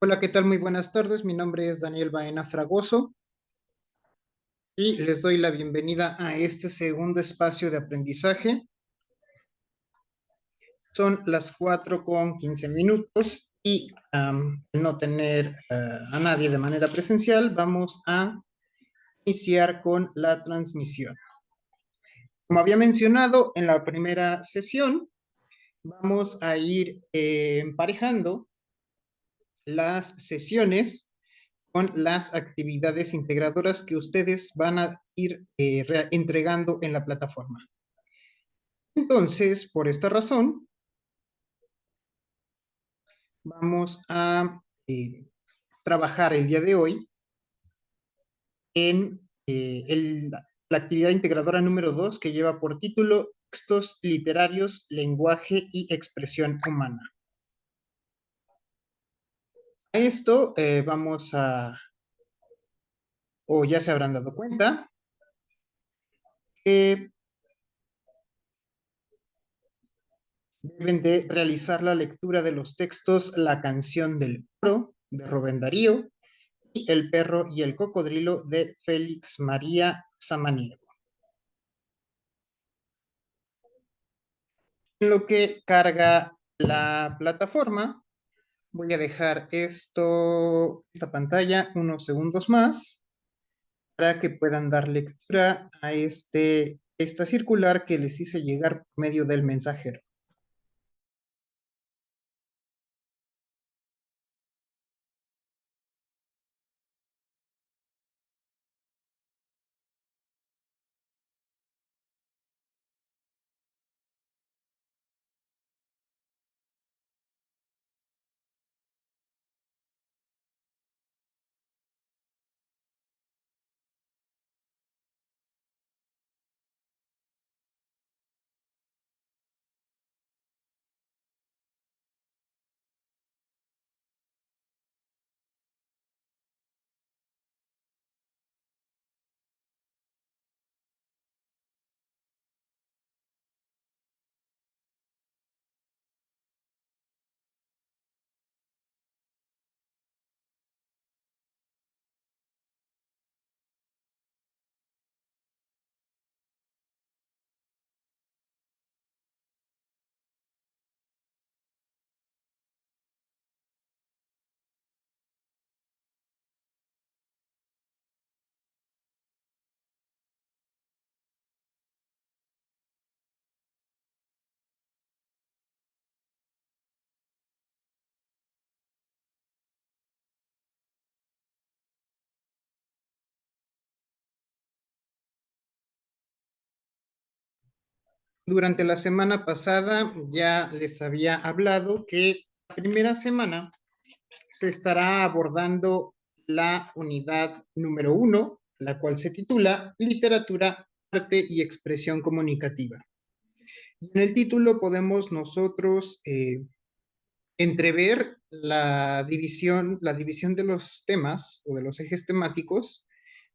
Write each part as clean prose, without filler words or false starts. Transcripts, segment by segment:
Hola, ¿qué tal? Muy buenas tardes. Mi nombre es Daniel Baena Fragoso y les doy la bienvenida a este segundo espacio de aprendizaje. Son las 4:15 y al no tener a nadie de manera presencial, vamos a iniciar con la transmisión. Como había mencionado en la primera sesión, vamos a ir emparejando las sesiones con las actividades integradoras que ustedes van a ir entregando en la plataforma. Entonces, por esta razón, vamos a trabajar el día de hoy en la actividad integradora número 2, que lleva por título Textos literarios, lenguaje y expresión humana. A esto vamos a, o ya se habrán dado cuenta, que deben de realizar la lectura de los textos La canción del coro, de Rubén Darío, y El perro y el cocodrilo, de Félix María Samaniego. En lo que carga la plataforma, voy a dejar esta pantalla unos segundos más para que puedan dar lectura a esta circular que les hice llegar por medio del mensajero. Durante la semana pasada ya les había hablado que la primera semana se estará abordando la unidad número 1, la cual se titula Literatura, Arte y Expresión Comunicativa. En el título podemos nosotros entrever la división de los temas o de los ejes temáticos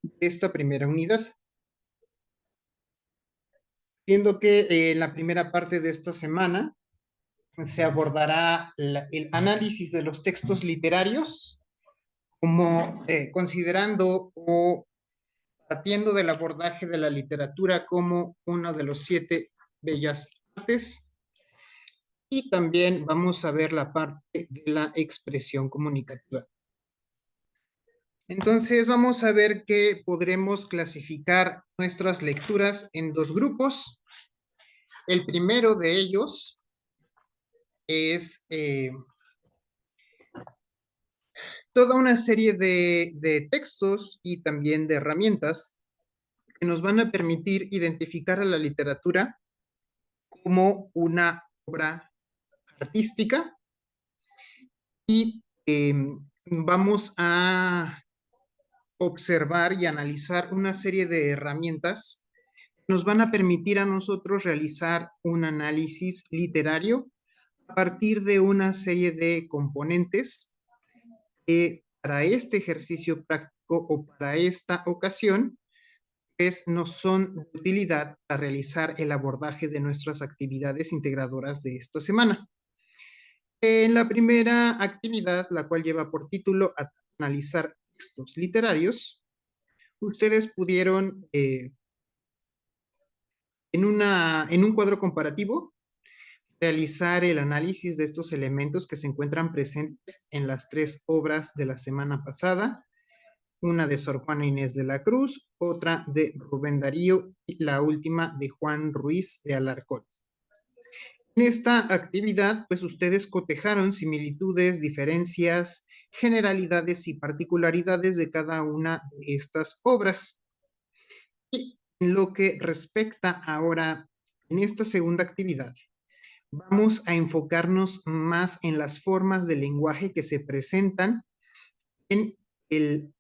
de esta primera unidad. Siendo que en la primera parte de esta semana se abordará el análisis de los textos literarios, como considerando o partiendo del abordaje de la literatura como uno de los 7 bellas artes, y también vamos a ver la parte de la expresión comunicativa. Entonces vamos a ver que podremos clasificar nuestras lecturas en dos grupos. El primero de ellos es toda una serie de textos y también de herramientas que nos van a permitir identificar a la literatura como una obra artística y vamos a observar y analizar una serie de herramientas que nos van a permitir a nosotros realizar un análisis literario a partir de una serie de componentes que para este ejercicio práctico o para esta ocasión pues nos son de utilidad para realizar el abordaje de nuestras actividades integradoras de esta semana. En la primera actividad, la cual lleva por título Analizar textos literarios, ustedes pudieron, en un cuadro comparativo, realizar el análisis de estos elementos que se encuentran presentes en las tres obras de la semana pasada, una de Sor Juana Inés de la Cruz, otra de Rubén Darío y la última de Juan Ruiz de Alarcón. En esta actividad, pues ustedes cotejaron similitudes, diferencias, generalidades y particularidades de cada una de estas obras. Y en lo que respecta ahora en esta segunda actividad, vamos a enfocarnos más en las formas de lenguaje que se presentan en el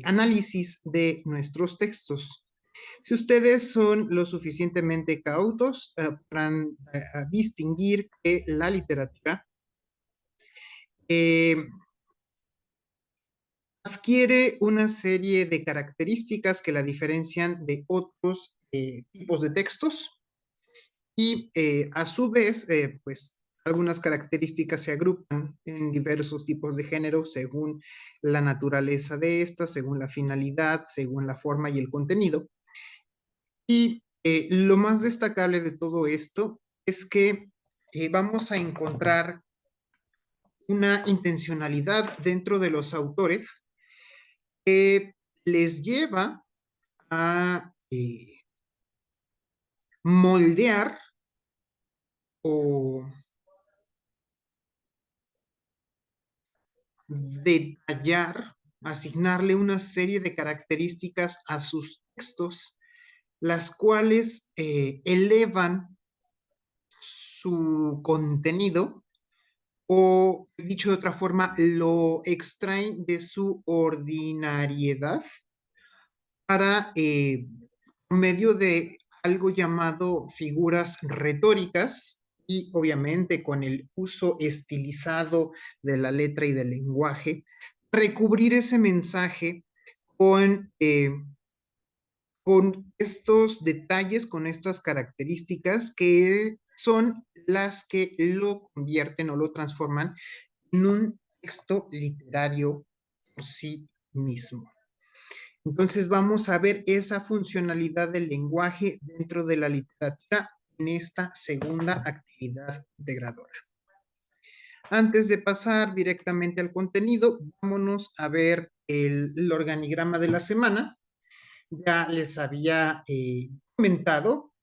análisis de nuestros textos. Si ustedes son lo suficientemente cautos, podrán distinguir que la literatura eh, adquiere una serie de características que la diferencian de otros tipos de textos y a su vez, pues algunas características se agrupan en diversos tipos de género según la naturaleza de estas, según la finalidad, según la forma y el contenido. Y lo más destacable de todo esto es que vamos a encontrar una intencionalidad dentro de los autores que les lleva a moldear o detallar, asignarle una serie de características a sus textos, las cuales elevan su contenido o, dicho de otra forma, lo extraen de su ordinariedad para, por medio de algo llamado figuras retóricas y obviamente con el uso estilizado de la letra y del lenguaje, recubrir ese mensaje con, con estos detalles, con estas características que son las que lo convierten o lo transforman en un texto literario por sí mismo. Entonces vamos a ver esa funcionalidad del lenguaje dentro de la literatura en esta segunda actividad integradora. Antes de pasar directamente al contenido, vámonos a ver el organigrama de la semana. Ya les había comentado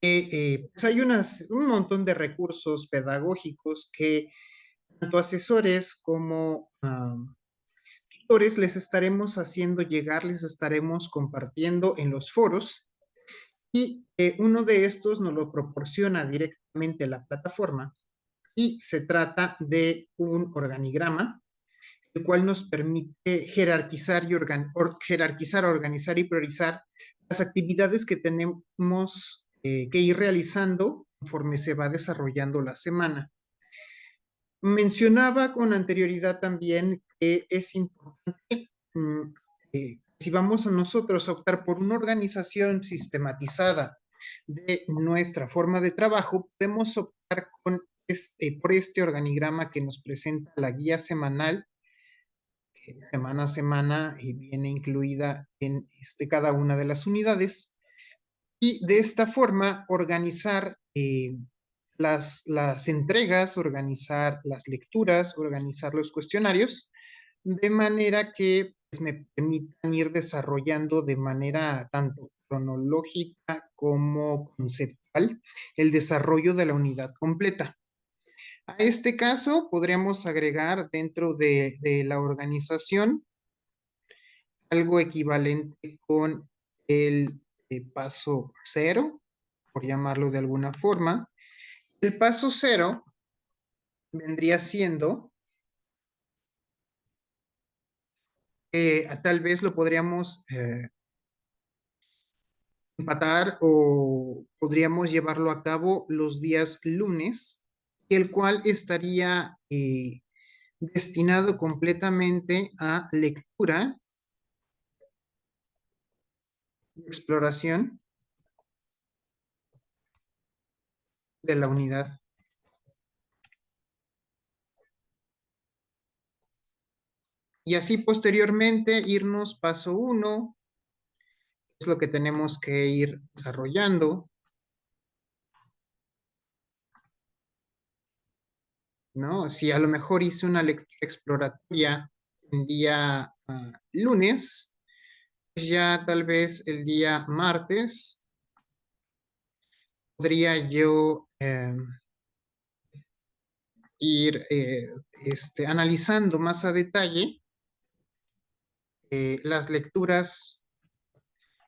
que pues hay un montón de recursos pedagógicos que tanto asesores como tutores les estaremos haciendo llegar, les estaremos compartiendo en los foros y uno de estos nos lo proporciona directamente la plataforma y se trata de un organigrama el cual nos permite jerarquizar, jerarquizar, organizar y priorizar las actividades que tenemos que ir realizando conforme se va desarrollando la semana. Mencionaba con anterioridad también que es importante, si vamos a nosotros a optar por una organización sistematizada de nuestra forma de trabajo, podemos optar por este organigrama que nos presenta la guía semanal semana a semana viene incluida en cada una de las unidades y de esta forma organizar las entregas, organizar las lecturas, organizar los cuestionarios, de manera que pues, me permitan ir desarrollando de manera tanto cronológica como conceptual el desarrollo de la unidad completa. A este caso podríamos agregar dentro de la organización algo equivalente con el paso cero, por llamarlo de alguna forma. El paso cero vendría siendo, tal vez lo podríamos empatar o podríamos llevarlo a cabo los días lunes, el cual estaría destinado completamente a lectura y exploración de la unidad. Y así posteriormente irnos paso 1, es lo que tenemos que ir desarrollando, ¿no? Si a lo mejor hice una lectura exploratoria el día lunes, pues ya tal vez el día martes podría yo ir analizando más a detalle las lecturas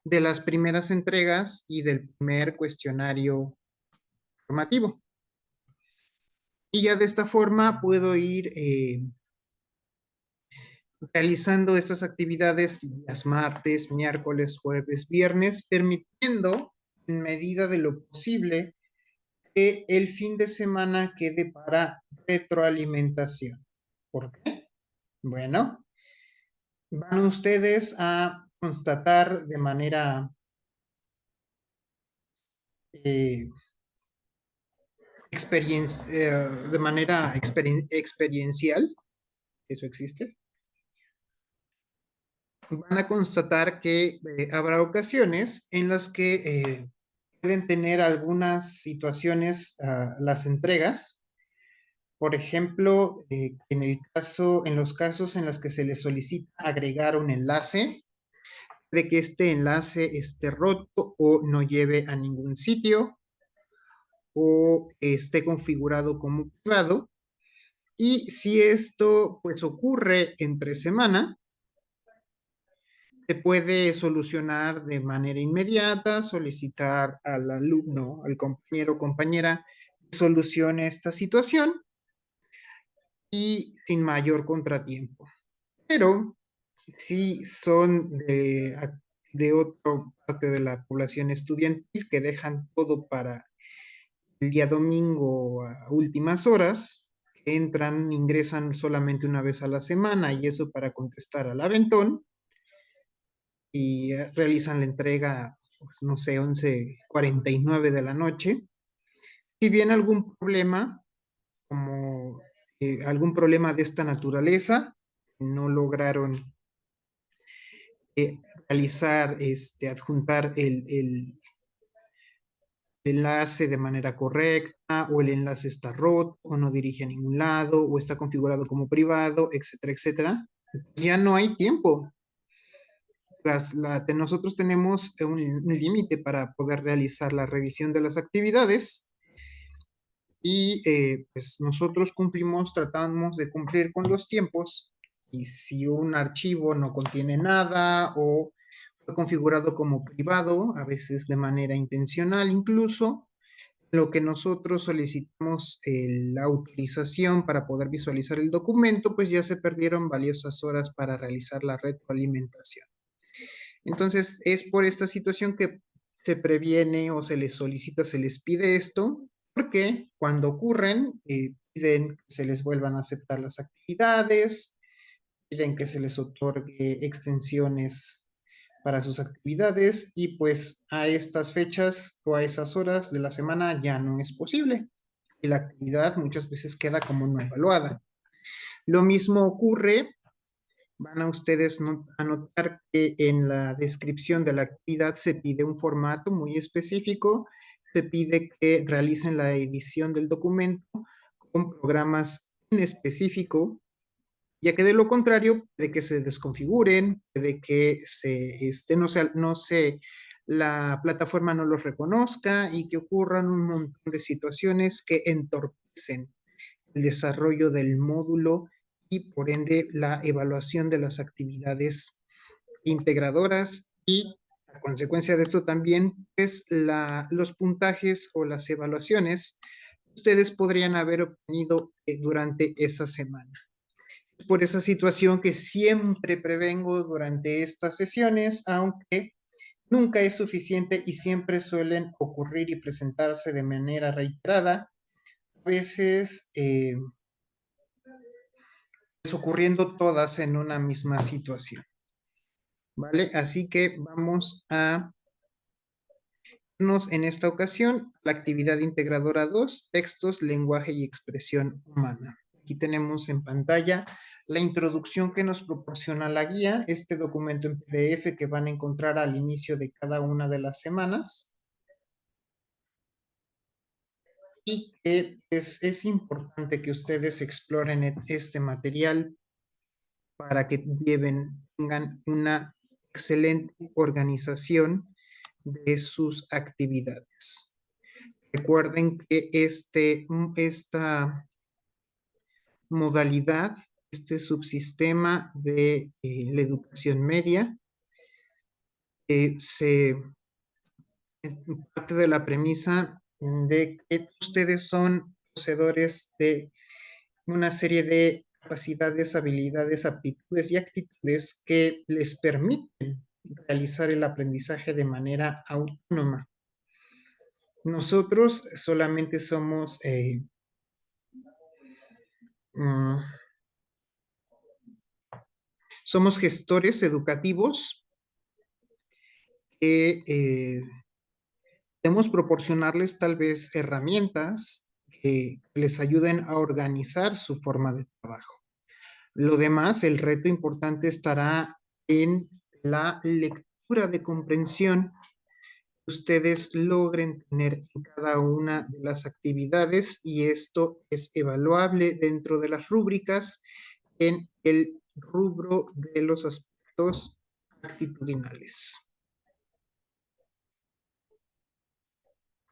de las primeras entregas y del primer cuestionario formativo. Y ya de esta forma puedo ir realizando estas actividades días martes, miércoles, jueves, viernes, permitiendo en medida de lo posible que el fin de semana quede para retroalimentación. ¿Por qué? Bueno, van ustedes a constatar de manera eh, experiencial, eso existe, van a constatar que habrá ocasiones en las que pueden tener algunas situaciones las entregas. Por ejemplo, en los casos en los que se les solicita agregar un enlace, de que este enlace esté roto o no lleve a ningún sitio o esté configurado como privado. Y si esto pues ocurre entre semana, se puede solucionar de manera inmediata, solicitar al alumno, al compañero o compañera que solucione esta situación y sin mayor contratiempo. Pero si son de otra parte de la población estudiantil que dejan todo para el día domingo a últimas horas, entran, ingresan solamente una vez a la semana y eso para contestar al aventón y realizan la entrega, no sé, 11:49 de la noche. Si viene algún problema, como algún problema de esta naturaleza, no lograron eh, realizar, adjuntar el enlace de manera correcta, o el enlace está roto, o no dirige a ningún lado, o está configurado como privado, etcétera, etcétera. Ya no hay tiempo. Nosotros tenemos un límite para poder realizar la revisión de las actividades y pues nosotros tratamos de cumplir con los tiempos, y si un archivo no contiene nada o fue configurado como privado, a veces de manera intencional incluso, lo que nosotros solicitamos la autorización para poder visualizar el documento, pues ya se perdieron valiosas horas para realizar la retroalimentación. Entonces, es por esta situación que se previene o se les solicita, se les pide esto, porque cuando ocurren, piden que se les vuelvan a aceptar las actividades, piden que se les otorgue extensiones para sus actividades y pues a estas fechas o a esas horas de la semana ya no es posible y la actividad muchas veces queda como no evaluada. Lo mismo ocurre, van a ustedes a notar que en la descripción de la actividad se pide un formato muy específico, se pide que realicen la edición del documento con programas en específico, ya que de lo contrario, de que se desconfiguren, de que la plataforma no los reconozca y que ocurran un montón de situaciones que entorpecen el desarrollo del módulo y por ende la evaluación de las actividades integradoras y a consecuencia de esto también pues los puntajes o las evaluaciones ustedes podrían haber obtenido durante esa semana. Por esa situación que siempre prevengo durante estas sesiones, aunque nunca es suficiente y siempre suelen ocurrir y presentarse de manera reiterada, a veces pues, ocurriendo todas en una misma situación. ¿Vale? Así que vamos a irnos en esta ocasión a la actividad integradora 2, textos, lenguaje y expresión humana. Aquí tenemos en pantalla la introducción que nos proporciona la guía, este documento en PDF que van a encontrar al inicio de cada una de las semanas, y que es importante que ustedes exploren este material para que tengan una excelente organización de sus actividades. Recuerden que esta modalidad, este subsistema de la educación media, se parte de la premisa de que ustedes son poseedores de una serie de capacidades, habilidades, aptitudes y actitudes que les permiten realizar el aprendizaje de manera autónoma. Nosotros solamente mm, somos gestores educativos que podemos proporcionarles tal vez herramientas que les ayuden a organizar su forma de trabajo. Lo demás, el reto importante estará en la lectura de comprensión que ustedes logren tener en cada una de las actividades, y esto es evaluable dentro de las rúbricas en el rubro de los aspectos actitudinales.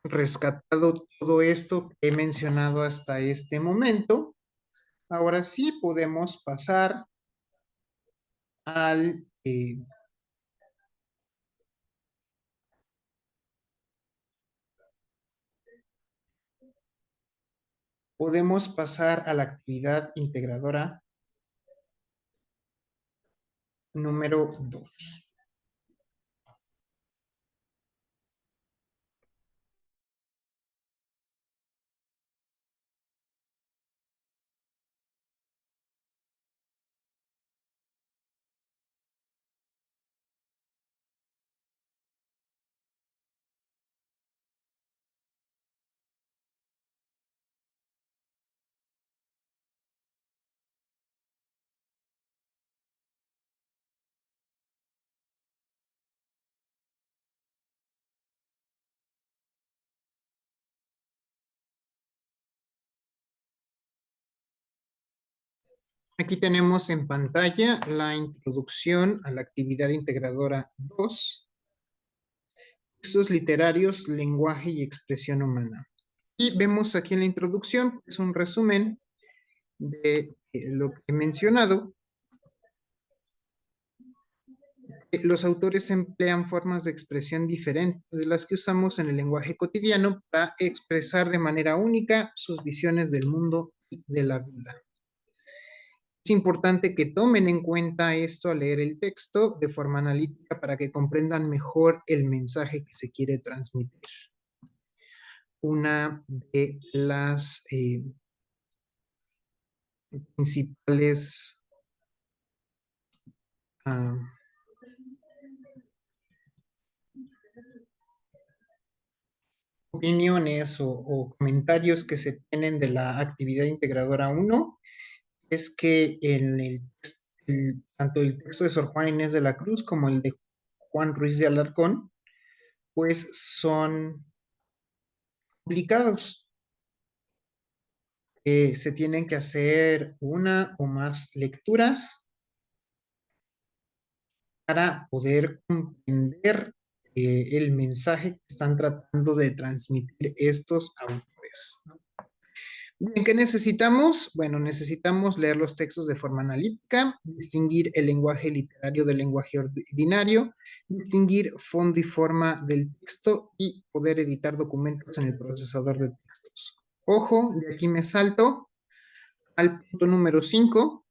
Rescatado todo esto que he mencionado hasta este momento, ahora sí podemos pasar al la actividad integradora número 2. Aquí tenemos en pantalla la introducción a la actividad integradora 2, textos literarios, lenguaje y expresión humana. Y vemos aquí en la introducción, es un resumen de lo que he mencionado. Los autores emplean formas de expresión diferentes de las que usamos en el lenguaje cotidiano para expresar de manera única sus visiones del mundo y de la vida. Es importante que tomen en cuenta esto al leer el texto de forma analítica para que comprendan mejor el mensaje que se quiere transmitir. Una de las principales opiniones o comentarios que se tienen de la actividad integradora 1 es que tanto el texto de Sor Juana Inés de la Cruz como el de Juan Ruiz de Alarcón, pues son complicados. Se tienen que hacer una o más lecturas para poder comprender el mensaje que están tratando de transmitir estos autores, ¿no? Bien, ¿qué necesitamos? Bueno, necesitamos leer los textos de forma analítica, distinguir el lenguaje literario del lenguaje ordinario, distinguir fondo y forma del texto y poder editar documentos en el procesador de textos. Ojo, de aquí me salto al punto número 5.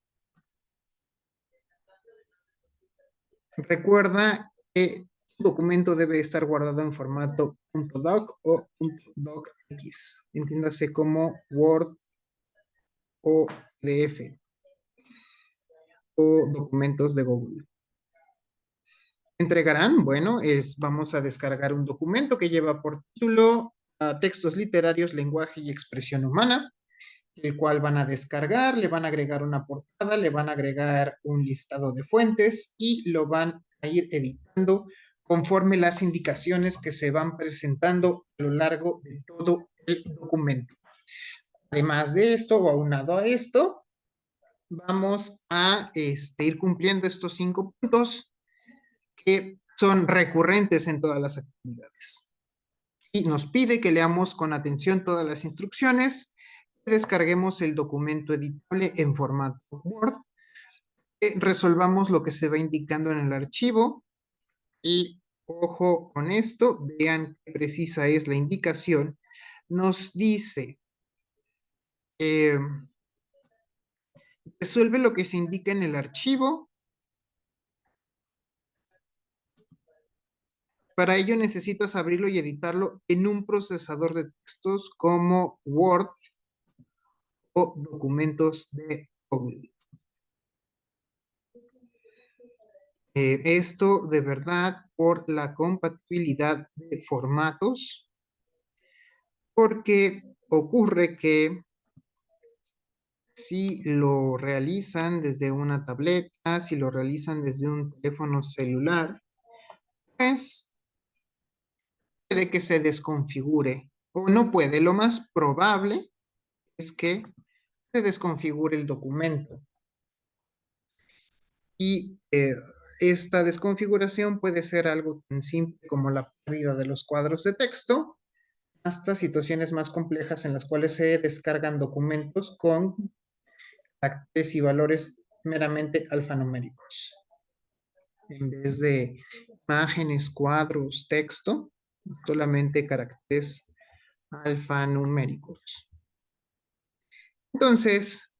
Recuerda que tu documento debe estar guardado en formato .doc o .docx, entiéndase como Word o PDF o documentos de Google. Entregarán, bueno, vamos a descargar un documento que lleva por título Textos literarios, lenguaje y expresión humana. el cual van a descargar, le van a agregar una portada, le van a agregar un listado de fuentes y lo van a ir editando conforme las indicaciones que se van presentando a lo largo de todo el documento. Además de esto, o aunado a esto, vamos a ir cumpliendo estos 5 puntos que son recurrentes en todas las actividades. Y nos pide que leamos con atención todas las instrucciones, que descarguemos el documento editable en formato Word, que resolvamos lo que se va indicando en el archivo y ojo con esto, vean qué precisa es la indicación. Nos dice, resuelve lo que se indica en el archivo. Para ello necesitas abrirlo y editarlo en un procesador de textos como Word o documentos de Google. Esto de verdad por la compatibilidad de formatos, porque ocurre que si lo realizan desde una tableta, si lo realizan desde un teléfono celular, pues puede que se desconfigure o no puede. Lo más probable es que se desconfigure el documento. Y esta desconfiguración puede ser algo tan simple como la pérdida de los cuadros de texto, hasta situaciones más complejas en las cuales se descargan documentos con caracteres y valores meramente alfanuméricos. En vez de imágenes, cuadros, texto, solamente caracteres alfanuméricos. Entonces,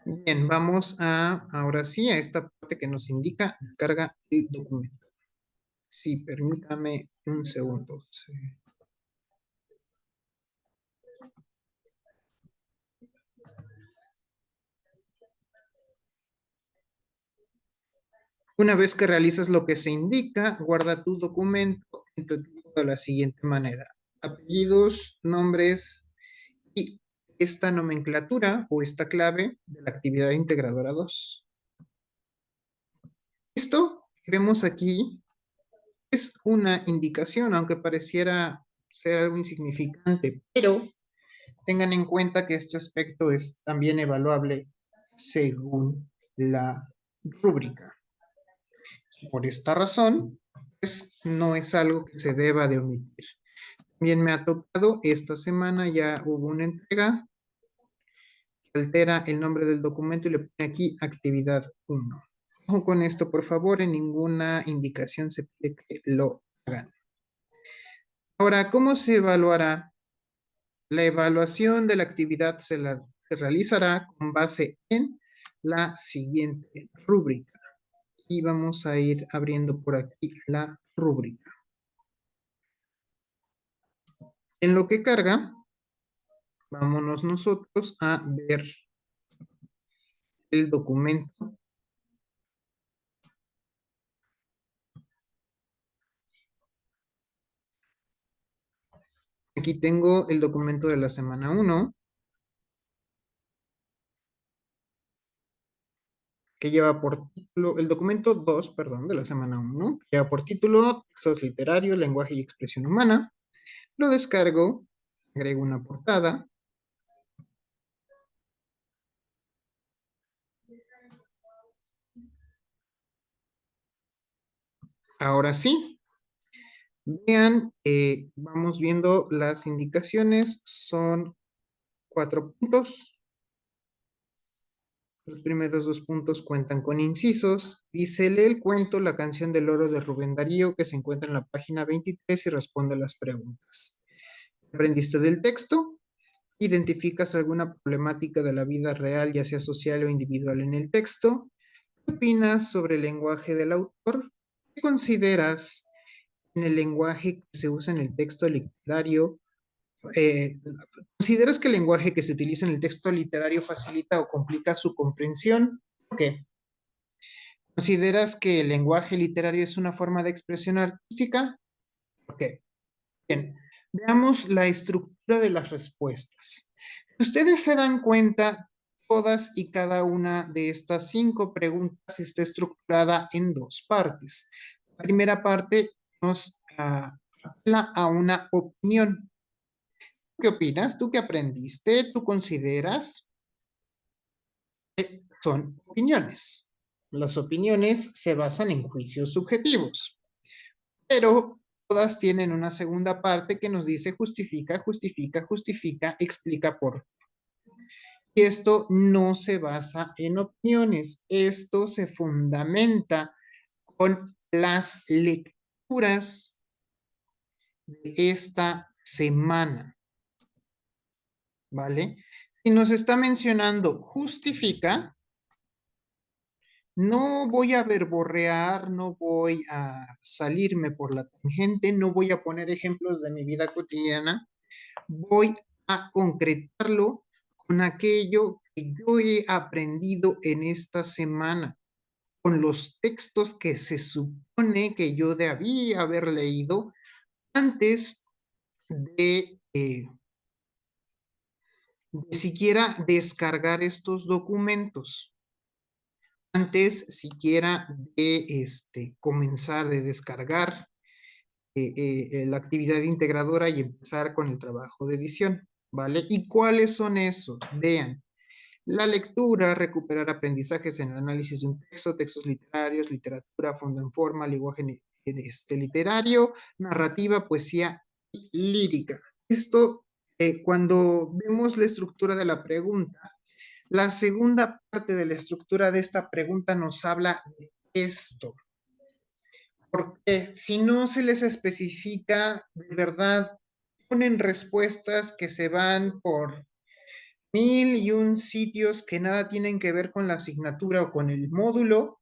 bien, vamos ahora sí a esta parte que nos indica descarga el documento. Sí, permítame un segundo. Sí. Una vez que realizas lo que se indica, guarda tu documento en tu equipo de la siguiente manera. Apellidos, nombres y esta nomenclatura o esta clave de la actividad integradora 2. Esto que vemos aquí es una indicación, aunque pareciera ser algo insignificante, pero tengan en cuenta que este aspecto es también evaluable según la rúbrica. Por esta razón, pues no es algo que se deba de omitir. Bien, me ha tocado, esta semana ya hubo una entrega, altera el nombre del documento y le pone aquí actividad 1. Ojo con esto, por favor, en ninguna indicación se pide que lo hagan. Ahora, ¿cómo se evaluará? La evaluación de la actividad se realizará con base en la siguiente rúbrica. Y vamos a ir abriendo por aquí la rúbrica. En lo que carga, vámonos nosotros a ver el documento. Aquí tengo el documento de la semana 1, que lleva por título, el documento 2, perdón, de la semana 1, que lleva por título Textos literarios, lenguaje y expresión humana. Lo descargo, agrego una portada. Ahora sí, vean, vamos viendo las indicaciones, son 4 puntos. Los primeros 2 puntos cuentan con incisos. Dice, lee el cuento La canción del oro de Rubén Darío, que se encuentra en la página 23 y responde a las preguntas. ¿Aprendiste del texto? ¿Identificas alguna problemática de la vida real, ya sea social o individual en el texto? ¿Qué opinas sobre el lenguaje del autor? ¿Qué consideras en el lenguaje que se usa en el texto literario? ¿Consideras que el lenguaje que se utiliza en el texto literario facilita o complica su comprensión? ¿Por qué? ¿Consideras que el lenguaje literario es una forma de expresión artística? ¿Por qué? Bien. Veamos la estructura de las respuestas. Ustedes se dan cuenta, todas y cada una de estas 5 preguntas está estructurada en 2 partes. La primera parte nos habla a una opinión. ¿Qué opinas? ¿Tú qué aprendiste? ¿Tú consideras? Son opiniones. Las opiniones se basan en juicios subjetivos, pero todas tienen una segunda parte que nos dice justifica, justifica, justifica, explica por. Y esto no se basa en opiniones, esto se fundamenta con las lecturas de esta semana, ¿vale? Si nos está mencionando justifica, no voy a verborrear, no voy a salirme por la tangente, no voy a poner ejemplos de mi vida cotidiana, voy a concretarlo con aquello que yo he aprendido en esta semana, con los textos que se supone que yo debía haber leído antes de siquiera descargar estos documentos, antes siquiera de comenzar de descargar la actividad integradora y empezar con el trabajo de edición, ¿vale? ¿Y cuáles son esos? Vean, la lectura, recuperar aprendizajes en el análisis de un texto, textos literarios, literatura, fondo en forma, lenguaje literario, narrativa, poesía y lírica. Esto, cuando vemos la estructura de la pregunta, la segunda parte de la estructura de esta pregunta nos habla de esto. Porque si no se les especifica, de verdad, ponen respuestas que se van por 1001 sitios que nada tienen que ver con la asignatura o con el módulo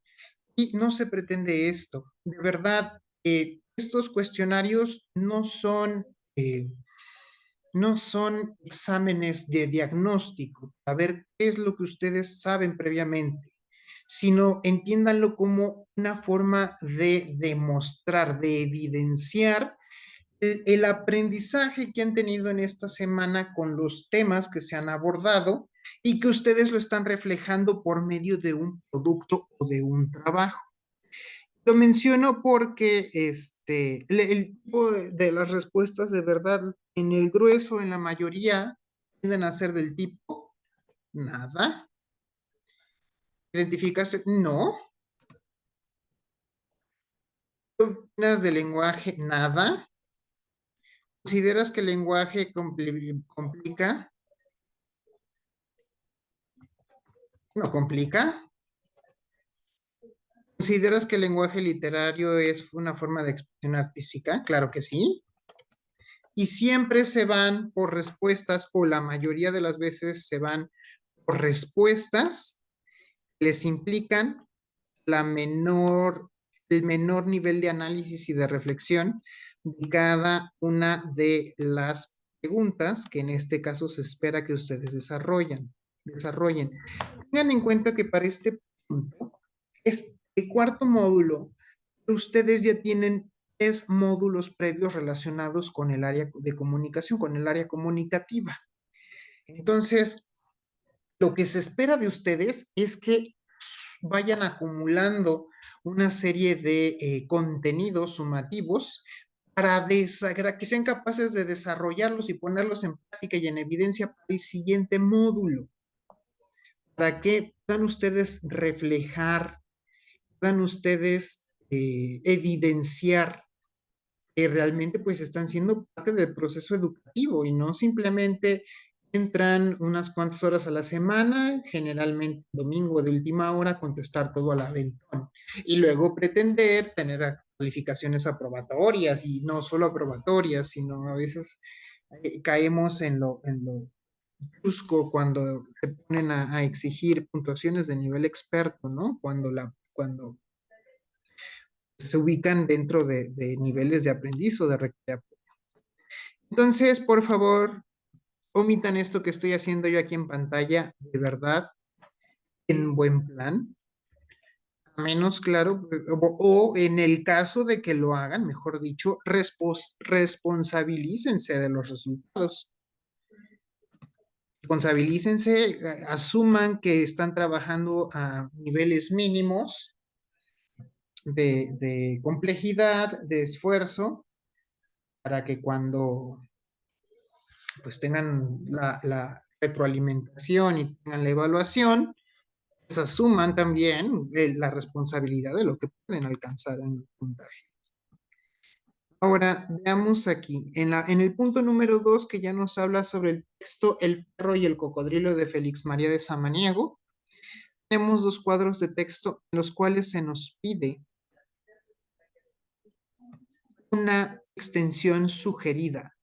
y no se pretende esto. De verdad, estos cuestionarios no son exámenes de diagnóstico, a ver qué es lo que ustedes saben previamente, sino entiéndanlo como una forma de demostrar, de evidenciar el aprendizaje que han tenido en esta semana con los temas que se han abordado y que ustedes lo están reflejando por medio de un producto o de un trabajo. Lo menciono porque el tipo de las respuestas de verdad, en el grueso, en la mayoría, tienden a ser del tipo nada. ¿Identificaste? No. ¿Qué opinas del lenguaje? Nada. ¿Consideras que el lenguaje complica? No complica. ¿Consideras que el lenguaje literario es una forma de expresión artística? Claro que sí. Y siempre se van por respuestas, o la mayoría de las veces se van por respuestas que les implican el menor nivel de análisis y de reflexión de cada una de las preguntas que en este caso se espera que ustedes desarrollen. Tengan en cuenta que para este punto, el cuarto módulo, ustedes ya tienen 3 módulos previos relacionados con el área de comunicación, con el área comunicativa. Entonces, lo que se espera de ustedes es que vayan acumulando una serie de contenidos sumativos para que sean capaces de desarrollarlos y ponerlos en práctica y en evidencia para el siguiente módulo, para que puedan ustedes reflejar, puedan ustedes evidenciar que realmente pues están siendo parte del proceso educativo y no simplemente entran unas cuantas horas a la semana, generalmente domingo de última hora, contestar todo al aventón y luego pretender tener calificaciones aprobatorias y no solo aprobatorias, sino a veces caemos en lo brusco cuando se ponen a exigir puntuaciones de nivel experto, ¿no? Cuando se ubican dentro de niveles de aprendiz o de recreación. Entonces, por favor, omitan esto que estoy haciendo yo aquí en pantalla, de verdad, en buen plan. menos claro, o en el caso de que lo hagan, mejor dicho, responsabilícense de los resultados. Responsabilícense, asuman que están trabajando a niveles mínimos de complejidad, de esfuerzo, para que cuando pues tengan la retroalimentación y tengan la evaluación, pues asuman también la responsabilidad de lo que pueden alcanzar en el puntaje. Ahora, veamos aquí, en el punto número 2, que ya nos habla sobre el texto El perro y el cocodrilo de Félix María de Samaniego, tenemos dos cuadros de texto en los cuales se nos pide una extensión sugerida.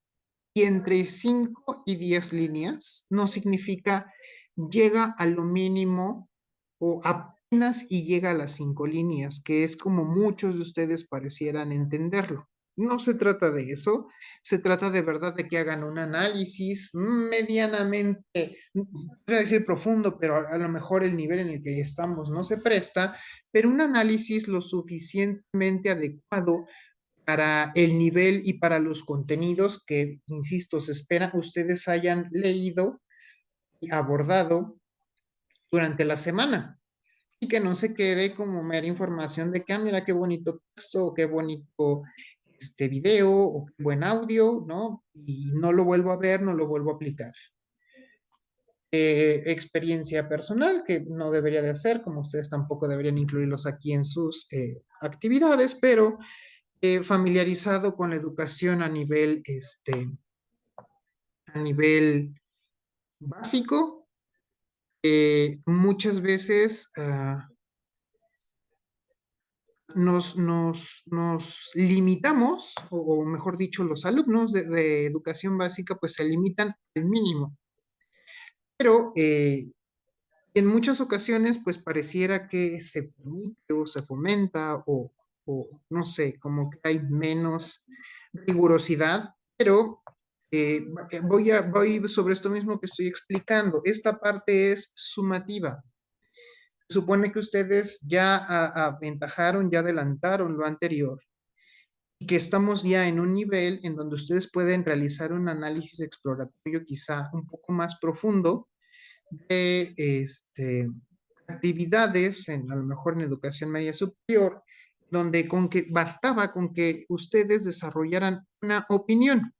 Y entre 5 y 10 líneas no significa llega a lo mínimo o apenas y llega a las 5 líneas, que es como muchos de ustedes parecieran entenderlo. No se trata de eso, se trata de verdad de que hagan un análisis medianamente, no voy a decir profundo, pero a lo mejor el nivel en el que estamos no se presta, pero un análisis lo suficientemente adecuado para el nivel y para los contenidos que, insisto, se espera que ustedes hayan leído y abordado durante la semana y que no se quede como mera información de que, ah, mira qué bonito texto, o qué bonito este video, o qué buen audio, ¿no? Y no lo vuelvo a ver, no lo vuelvo a aplicar. Experiencia personal que no debería de hacer, como ustedes tampoco deberían incluirlos aquí en sus actividades, pero familiarizado con la educación a nivel básico, muchas veces nos limitamos, o mejor dicho, los alumnos de educación básica, pues se limitan al mínimo. Pero en muchas ocasiones, pues pareciera que se permite o se fomenta o no sé, como que hay menos rigurosidad, pero voy sobre esto mismo que estoy explicando. Esta parte es sumativa. Se supone que ustedes ya aventajaron, ya adelantaron lo anterior y que estamos ya en un nivel en donde ustedes pueden realizar un análisis exploratorio quizá un poco más profundo de actividades, a lo mejor en educación media superior, donde bastaba con que ustedes desarrollaran una opinión.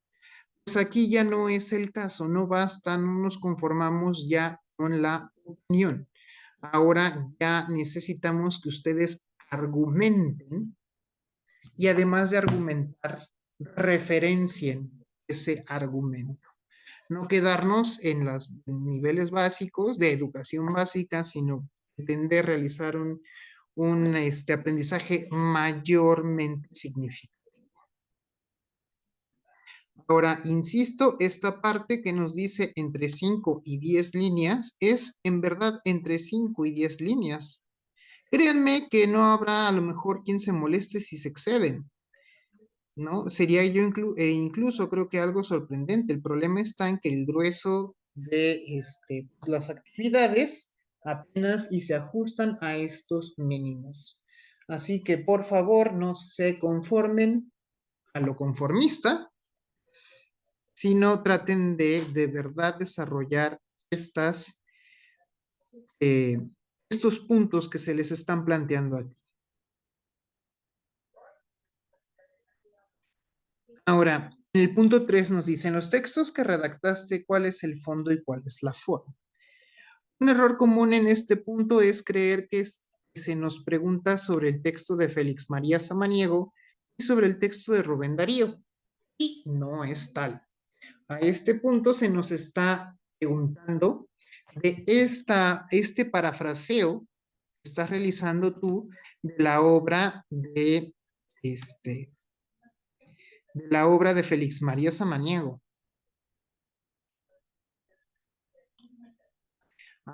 Pues aquí ya no es el caso, no basta, no nos conformamos ya con la opinión. Ahora ya necesitamos que ustedes argumenten y además de argumentar, referencien ese argumento. No quedarnos en los niveles básicos de educación básica, sino pretender realizar un aprendizaje mayormente significativo. Ahora, insisto, esta parte que nos dice entre 5 y 10 líneas es en verdad entre 5 y 10 líneas. Créanme que no habrá a lo mejor quien se moleste si se exceden, ¿no? Sería yo incluso creo que algo sorprendente. El problema está en que el grueso de las actividades apenas y se ajustan a estos mínimos. Así que por favor no se conformen a lo conformista, sino traten de verdad desarrollar eh, estos puntos que se les están planteando aquí. Ahora, en el punto 3 nos dicen los textos que redactaste, cuál es el fondo y cuál es la forma. Un error común en este punto es creer que se nos pregunta sobre el texto de Félix María Samaniego y sobre el texto de Rubén Darío. Y no es tal. A este punto se nos está preguntando de este parafraseo que estás realizando tú de la obra de Félix María Samaniego.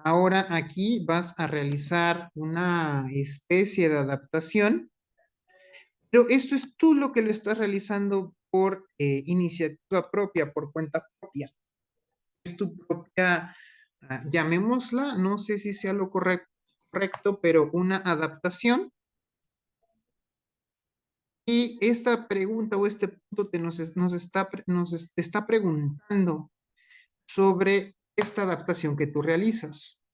Ahora aquí vas a realizar una especie de adaptación, pero esto es tú lo que lo estás realizando por iniciativa propia, por cuenta propia. Es tu propia, llamémosla, no sé si sea lo correcto, pero una adaptación Y esta pregunta o este punto te está preguntando sobre esta adaptación que tú realizas,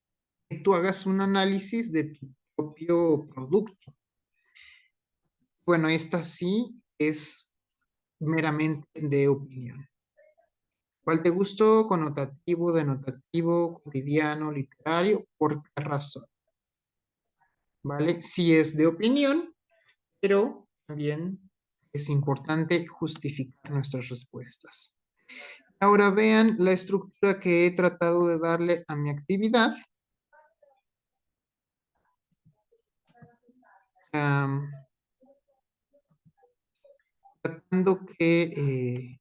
que tú hagas un análisis de tu propio producto. Bueno, esta sí es meramente de opinión. ¿Cuál te gustó? ¿Connotativo, denotativo, cotidiano, literario? ¿Por qué razón? ¿Vale? Sí es de opinión, pero también es importante justificar nuestras respuestas. Ahora vean la estructura que he tratado de darle a mi actividad. Am, Tratando que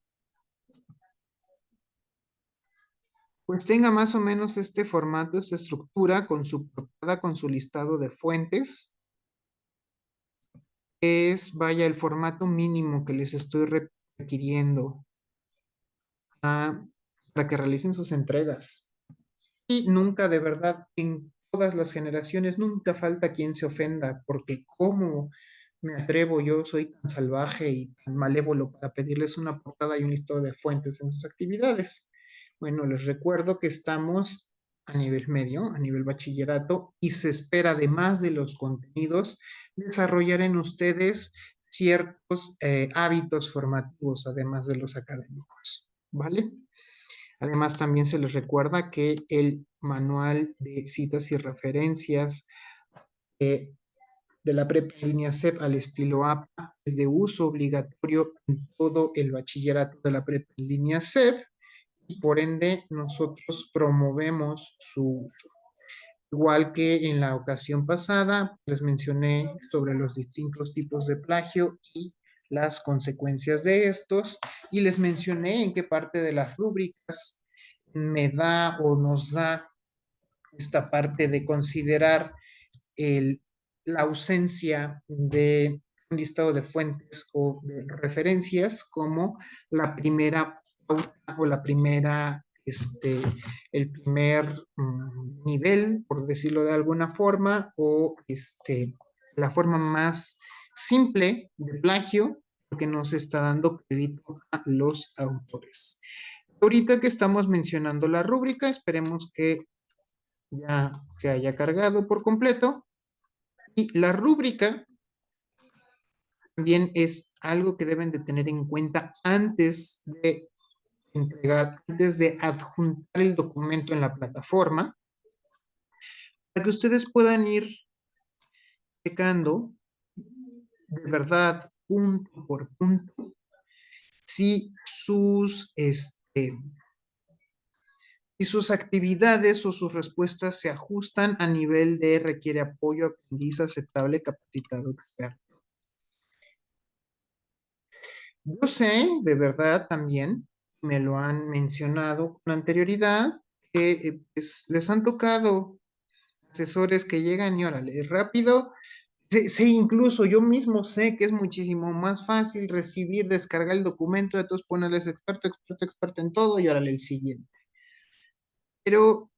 pues tenga más o menos este formato, esta estructura con su portada, con su listado de fuentes. Es, vaya, el formato mínimo que les estoy requiriendo para que realicen sus entregas. Y nunca, de verdad, en todas las generaciones, nunca falta quien se ofenda, porque ¿cómo me atrevo yo? Soy tan salvaje y tan malévolo para pedirles una portada y un listado de fuentes en sus actividades. Bueno, les recuerdo que estamos a nivel medio, a nivel bachillerato, y se espera, además de los contenidos, desarrollar en ustedes ciertos hábitos formativos, además de los académicos, ¿vale? Además, también se les recuerda que el manual de citas y referencias eh, de la prepa en línea CEP al estilo APA es de uso obligatorio en todo el bachillerato de la prepa en línea CEP y por ende nosotros promovemos su uso. Igual que en la ocasión pasada, les mencioné sobre los distintos tipos de plagio y las consecuencias de estos y les mencioné en qué parte de las rúbricas me da o nos da esta parte de considerar el, la ausencia de un listado de fuentes o de referencias como la primera pauta o la primera, el primer nivel, por decirlo de alguna forma, o la forma más simple de plagio, porque nos está dando crédito a los autores. Ahorita que estamos mencionando la rúbrica, esperemos que ya se haya cargado por completo. Y la rúbrica también es algo que deben de tener en cuenta antes de entregar, antes de adjuntar el documento en la plataforma, para que ustedes puedan ir checando de verdad, punto por punto, si si sus actividades o sus respuestas se ajustan a nivel de requiere apoyo, aprendiz aceptable, capacitado, experto. Yo sé, de verdad también, me lo han mencionado con anterioridad, que pues, les han tocado asesores que llegan y órale, rápido. Sé, incluso yo mismo sé que es muchísimo más fácil recibir, descargar el documento, de todos ponerles experto, experto, experto en todo y órale el siguiente. Pero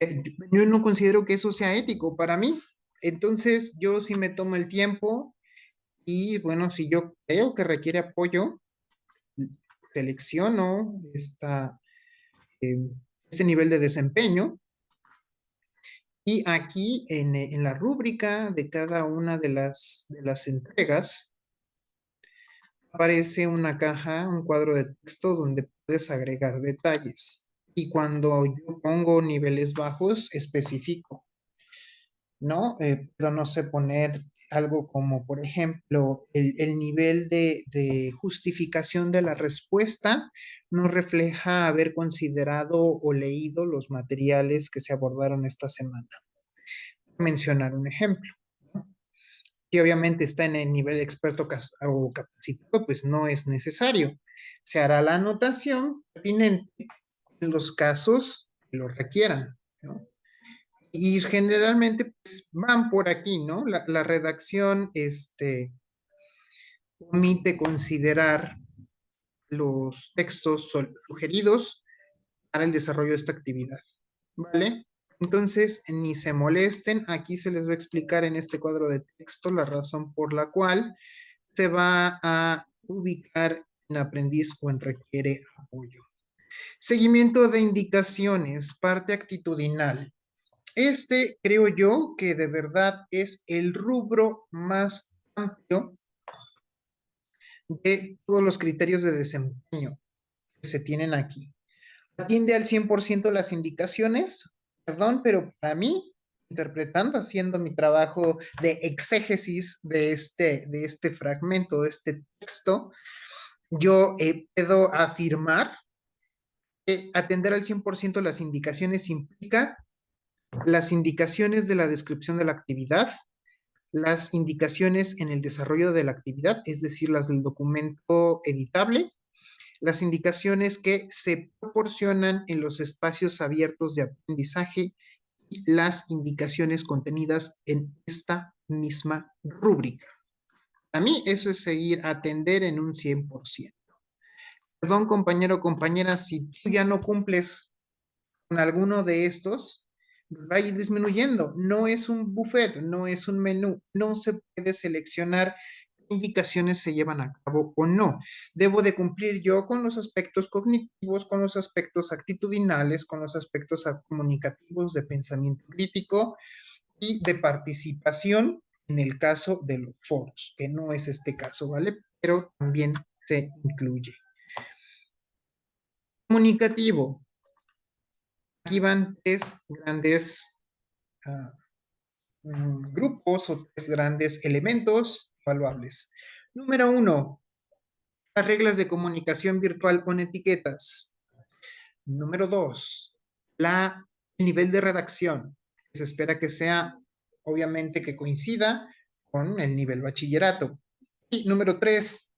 yo no considero que eso sea ético para mí. Entonces yo sí me tomo el tiempo y bueno, si yo creo que requiere apoyo, selecciono eh, este nivel de desempeño y aquí en la rúbrica de cada una de las entregas aparece una caja, un cuadro de texto donde puedes agregar detalles. Y cuando yo pongo niveles bajos, especifico, ¿no? Puedo, no sé, poner algo como, por ejemplo, el nivel de justificación de la respuesta no refleja haber considerado o leído los materiales que se abordaron esta semana. Mencionar un ejemplo. Y obviamente está en el nivel experto o capacitado, pues no es necesario. Se hará la anotación pertinente en los casos que lo requieran, ¿no? Y generalmente pues, van por aquí, ¿no? La redacción omite considerar los textos sugeridos para el desarrollo de esta actividad, ¿vale? Entonces, ni se molesten, aquí se les va a explicar en este cuadro de texto la razón por la cual se va a ubicar en aprendiz o en requiere apoyo. Seguimiento de indicaciones, parte actitudinal. Este creo yo que de verdad es el rubro más amplio de todos los criterios de desempeño que se tienen aquí. Atiende al 100% las indicaciones, perdón, pero para mí, interpretando, haciendo mi trabajo de exégesis de este fragmento, de este texto, yo puedo afirmar que atender al 100% las indicaciones implica las indicaciones de la descripción de la actividad, las indicaciones en el desarrollo de la actividad, es decir, las del documento editable, las indicaciones que se proporcionan en los espacios abiertos de aprendizaje y las indicaciones contenidas en esta misma rúbrica. A mí eso es seguir atender en un 100%. Perdón, compañero o compañera, si tú ya no cumples con alguno de estos, va a ir disminuyendo. No es un buffet, no es un menú, no se puede seleccionar qué indicaciones se llevan a cabo o no. Debo de cumplir yo con los aspectos cognitivos, con los aspectos actitudinales, con los aspectos comunicativos de pensamiento crítico y de participación en el caso de los foros, que no es este caso, ¿vale? Pero también se incluye. Comunicativo. Aquí van tres grandes grupos o tres grandes elementos evaluables. Número 1, las reglas de comunicación virtual con etiquetas. Número 2, el nivel de redacción. Se espera que sea, obviamente, que coincida con el nivel bachillerato. Y número 3,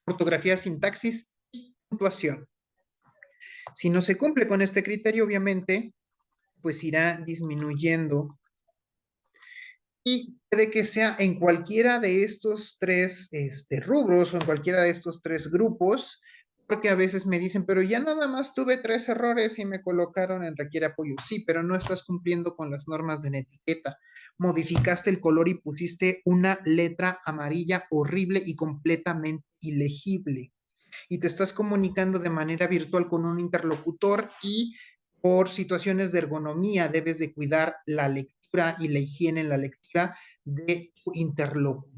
ortografía, sintaxis y puntuación. Si no se cumple con este criterio, obviamente, pues irá disminuyendo y puede que sea en cualquiera de estos tres rubros o en cualquiera de estos tres grupos, porque a veces me dicen, pero ya nada más tuve 3 errores y me colocaron en requiere apoyo. Sí, pero no estás cumpliendo con las normas de la etiqueta. Modificaste el color y pusiste una letra amarilla horrible y completamente ilegible. Y te estás comunicando de manera virtual con un interlocutor y por situaciones de ergonomía debes de cuidar la lectura y la higiene en la lectura de tu interlocutor.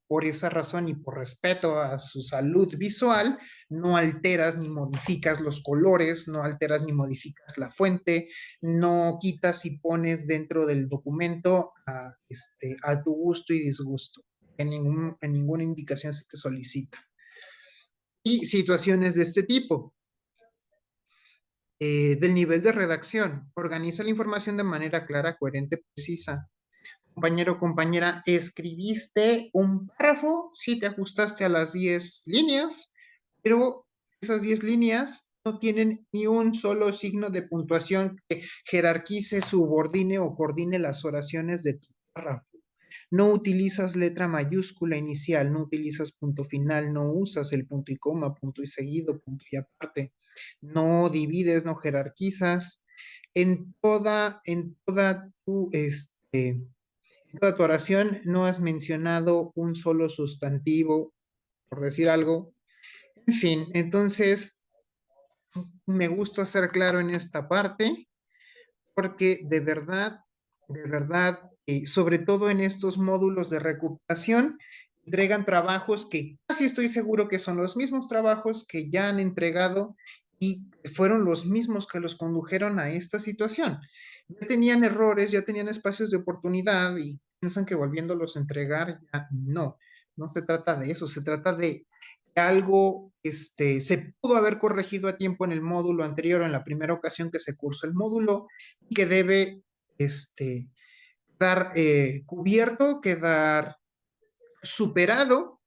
Por esa razón y por respeto a su salud visual, no alteras ni modificas los colores, no alteras ni modificas la fuente, no quitas y pones dentro del documento a tu gusto y disgusto. En ninguna indicación se te solicita. Y situaciones de este tipo. Del nivel de redacción. Organiza la información de manera clara, coherente, precisa. Compañero, compañera, escribiste un párrafo, sí te ajustaste a las 10 líneas, pero esas 10 líneas no tienen ni un solo signo de puntuación que jerarquice, subordine o coordine las oraciones de tu párrafo. No utilizas letra mayúscula inicial, no utilizas punto final, no usas el punto y coma, punto y seguido, punto y aparte. No divides, no jerarquizas. En toda tu oración no has mencionado un solo sustantivo, por decir algo. En fin, entonces me gusta ser claro en esta parte porque de verdad, sobre todo en estos módulos de recuperación, entregan trabajos que casi estoy seguro que son los mismos trabajos que ya han entregado y fueron los mismos que los condujeron a esta situación. Ya tenían errores, ya tenían espacios de oportunidad y piensan que volviéndolos a entregar, ya no. No se trata de eso, se trata de que algo se pudo haber corregido a tiempo en el módulo anterior o en la primera ocasión que se cursó el módulo y que debe quedar cubierto, quedar superado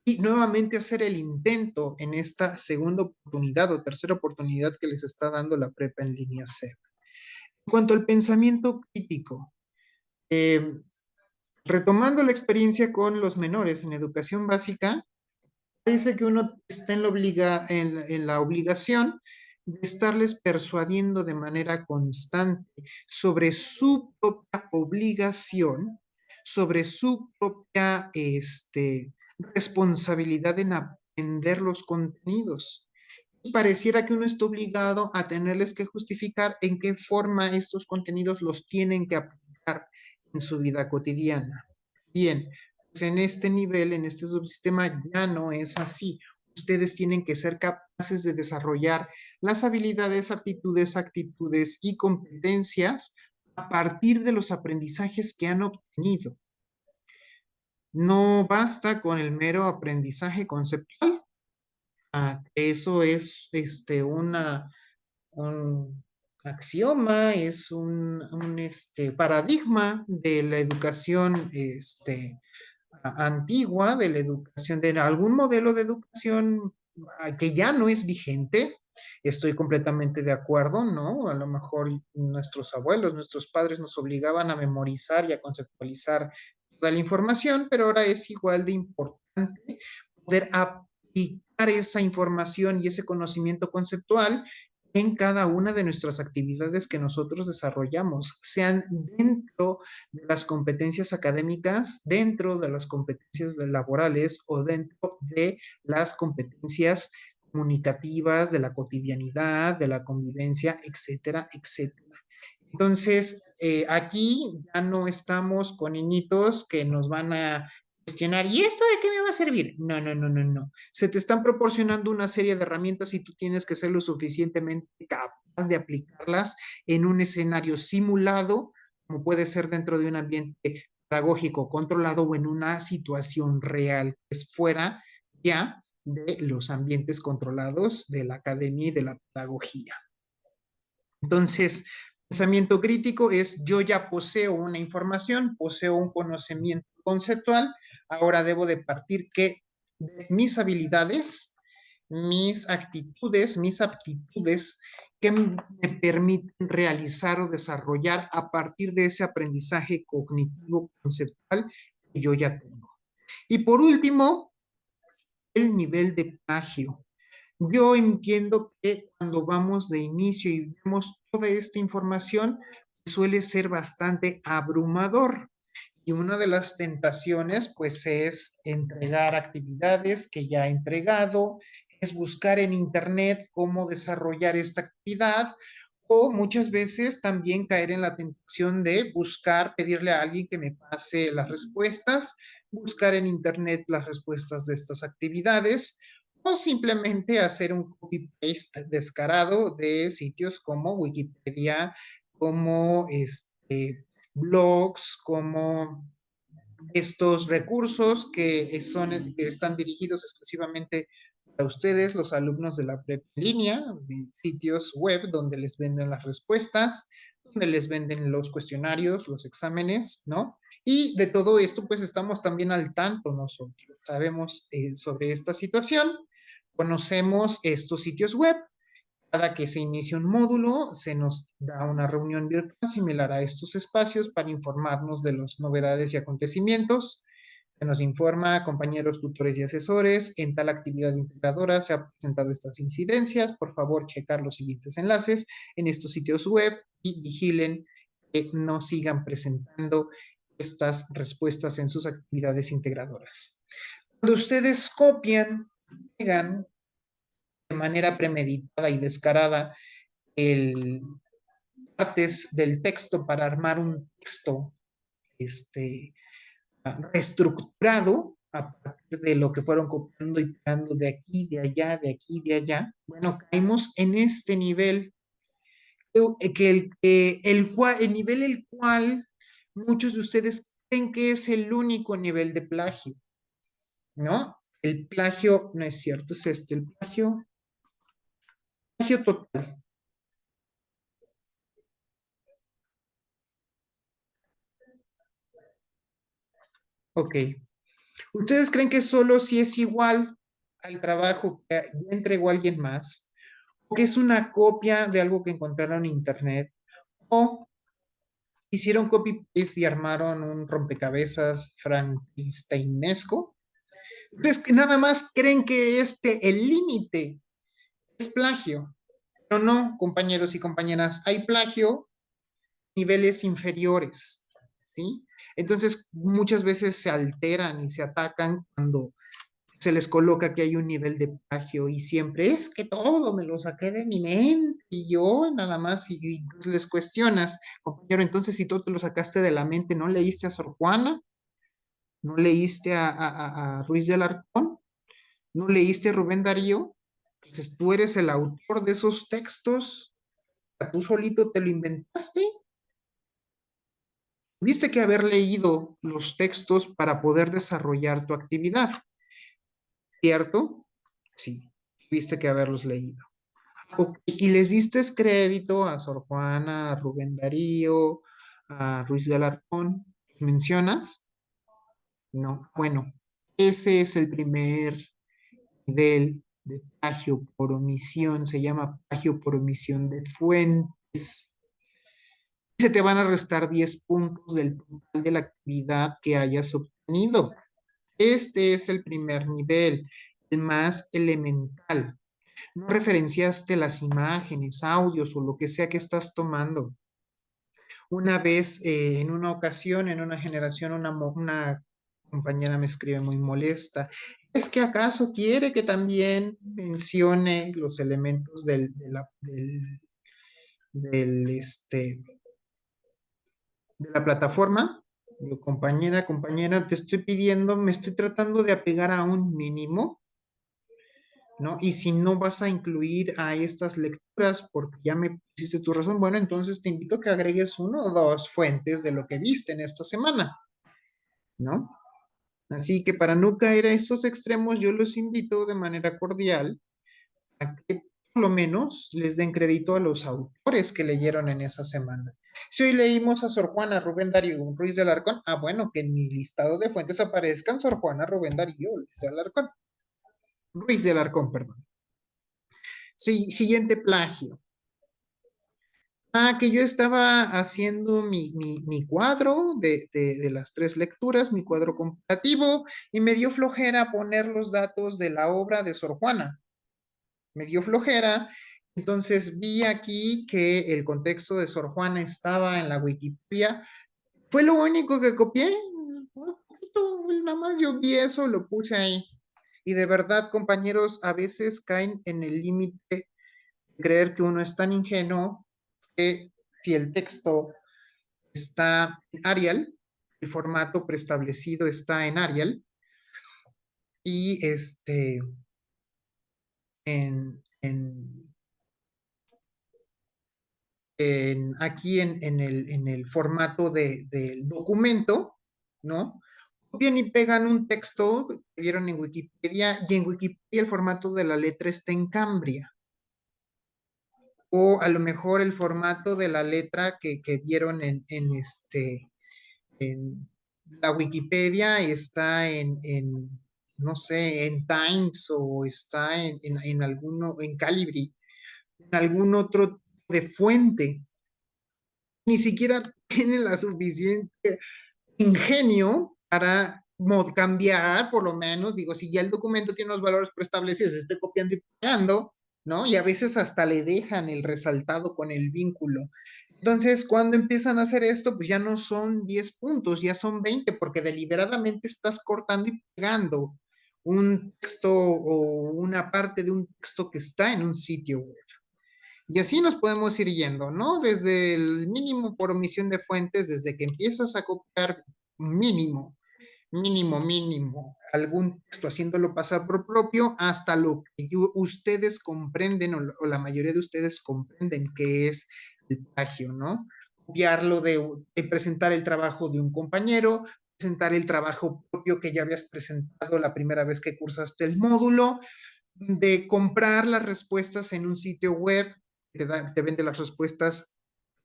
y nuevamente hacer el intento en esta segunda oportunidad o tercera oportunidad que les está dando la prepa en línea C. En cuanto al pensamiento crítico, eh, retomando la experiencia con los menores en educación básica, parece que uno está en la obligación de estarles persuadiendo de manera constante sobre su propia obligación, sobre su propia responsabilidad en aprender los contenidos. Y pareciera que uno está obligado a tenerles que justificar en qué forma estos contenidos los tienen que aplicar en su vida cotidiana. Bien, pues en este nivel, en este subsistema, ya no es así. Ustedes tienen que ser capaces de desarrollar las habilidades, aptitudes, actitudes y competencias a partir de los aprendizajes que han obtenido. No basta con el mero aprendizaje conceptual. Eso es un axioma, es un paradigma de la educación antigua, de la educación, de algún modelo de educación que ya no es vigente. Estoy completamente de acuerdo, ¿no? A lo mejor nuestros abuelos, nuestros padres nos obligaban a memorizar y a conceptualizar toda la información, pero ahora es igual de importante poder aplicar esa información y ese conocimiento conceptual en cada una de nuestras actividades que nosotros desarrollamos, sean dentro de las competencias académicas, dentro de las competencias laborales o dentro de las competencias comunicativas, de la cotidianidad, de la convivencia, etcétera, etcétera. Entonces, aquí ya no estamos con niñitos que nos van a cuestionar, ¿y esto de qué me va a servir? No, no, no, no, no. Se te están proporcionando una serie de herramientas y tú tienes que ser lo suficientemente capaz de aplicarlas en un escenario simulado, como puede ser dentro de un ambiente pedagógico controlado o en una situación real, que es fuera ya de los ambientes controlados de la academia y de la pedagogía. Entonces, pensamiento crítico es yo ya poseo una información, poseo un conocimiento conceptual, ahora debo de partir que de mis habilidades, mis actitudes, mis aptitudes que me permiten realizar o desarrollar a partir de ese aprendizaje cognitivo conceptual que yo ya tengo. Y por último, el nivel de plagio. Yo entiendo que cuando vamos de inicio y vemos toda esta información, suele ser bastante abrumador. Y una de las tentaciones, pues, es entregar actividades que ya he entregado, es buscar en Internet cómo desarrollar esta actividad, o muchas veces también caer en la tentación de buscar, pedirle a alguien que me pase las respuestas, buscar en Internet las respuestas de estas actividades, o simplemente hacer un copy-paste descarado de sitios como Wikipedia, como blogs, como estos recursos que están dirigidos exclusivamente para ustedes, los alumnos de la prep en línea, de sitios web donde les venden las respuestas, donde les venden los cuestionarios, los exámenes, ¿no? Y de todo esto, pues estamos también al tanto nosotros. Sabemos sobre esta situación, conocemos estos sitios web. Cada que se inicia un módulo, se nos da una reunión virtual similar a estos espacios para informarnos de las novedades y acontecimientos. Se nos informa, compañeros, tutores y asesores, en tal actividad integradora se han presentado estas incidencias. Por favor, checar los siguientes enlaces en estos sitios web y vigilen que no sigan presentando estas respuestas en sus actividades integradoras. Cuando ustedes copian, pegan de manera premeditada y descarada el, partes del texto para armar un texto este, reestructurado a partir de lo que fueron copiando y pegando de aquí, de allá, de aquí, de allá. Bueno, caemos en este nivel, el nivel el cual muchos de ustedes creen que es el único nivel de plagio, ¿no? El plagio no es cierto, es el plagio total. Ok. ¿Ustedes creen que solo si es igual al trabajo que ya entregó alguien más, o que es una copia de algo que encontraron en internet, o hicieron copy-paste y armaron un rompecabezas frankensteinesco? Entonces, nada más creen que el límite es plagio. Pero no, compañeros y compañeras, hay plagio niveles inferiores, ¿sí? Entonces, muchas veces se alteran y se atacan cuando se les coloca que hay un nivel de plagio y siempre es que todo me lo saqué de mi mente y yo nada más y les cuestionas, compañero, entonces si tú te lo sacaste de la mente, ¿no leíste a Sor Juana? ¿No leíste a Ruiz de Alarcón? ¿No leíste a Rubén Darío? Entonces tú eres el autor de esos textos, tú solito te lo inventaste. Tuviste que haber leído los textos para poder desarrollar tu actividad, ¿cierto? Sí, tuviste que haberlos leído. Ok, y les diste crédito a Sor Juana, a Rubén Darío, a Ruiz de Alarcón. ¿Mencionas? No. Bueno, ese es el primer nivel de plagio por omisión. Se llama plagio por omisión de fuentes. Se te van a restar 10 puntos del total de la actividad que hayas obtenido. Este es el primer nivel, el más elemental. No referenciaste las imágenes, audios o lo que sea que estás tomando. Una vez, en una ocasión, en una generación, una compañera me escribe muy molesta. ¿Es que acaso quiere que también mencione los elementos de la plataforma? Yo, compañera, te estoy pidiendo, me estoy tratando de apegar a un mínimo, ¿no? Y si no vas a incluir a estas lecturas porque ya me pusiste tu razón, bueno, entonces te invito a que agregues uno o dos fuentes de lo que viste en esta semana, ¿no? Así que para no caer a esos extremos, yo los invito de manera cordial a que por lo menos les den crédito a los autores que leyeron en esa semana. Si hoy leímos a Sor Juana, Rubén Darío, Ruiz de Alarcón, bueno, que en mi listado de fuentes aparezcan Sor Juana, Rubén Darío, Ruiz de Alarcón, perdón. Sí, siguiente plagio. Que yo estaba haciendo mi cuadro de las tres lecturas, mi cuadro comparativo, y me dio flojera poner los datos de la obra de Sor Juana. Me dio flojera. Entonces vi aquí que el contexto de Sor Juana estaba en la Wikipedia. Fue lo único que copié. Un poquito, nada más yo vi eso, lo puse ahí. Y de verdad, compañeros, a veces caen en el límite de creer que uno es tan ingenuo que si el texto está en Arial, el formato preestablecido está en Arial y en, aquí en el formato del documento, ¿no? Copian y pegan un texto que vieron en Wikipedia y en Wikipedia el formato de la letra está en Cambria. O a lo mejor el formato de la letra que vieron en la Wikipedia está no sé, en Times o está en alguno, en Calibri, en algún otro tipo de fuente. Ni siquiera tiene la suficiente ingenio para cambiar, por lo menos, digo, si ya el documento tiene unos valores preestablecidos, estoy copiando y pegando, ¿no? Y a veces hasta le dejan el resaltado con el vínculo. Entonces, cuando empiezan a hacer esto, pues ya no son 10 puntos, ya son 20, porque deliberadamente estás cortando y pegando un texto o una parte de un texto que está en un sitio web. Y así nos podemos ir yendo, ¿no? Desde el mínimo por omisión de fuentes, desde que empiezas a copiar mínimo, mínimo, algún texto haciéndolo pasar por propio, hasta lo que ustedes comprenden o la mayoría de ustedes comprenden que es el plagio, ¿no? Copiarlo de presentar el trabajo de un compañero, presentar el trabajo propio que ya habías presentado la primera vez que cursaste el módulo, de comprar las respuestas en un sitio web que te vende las respuestas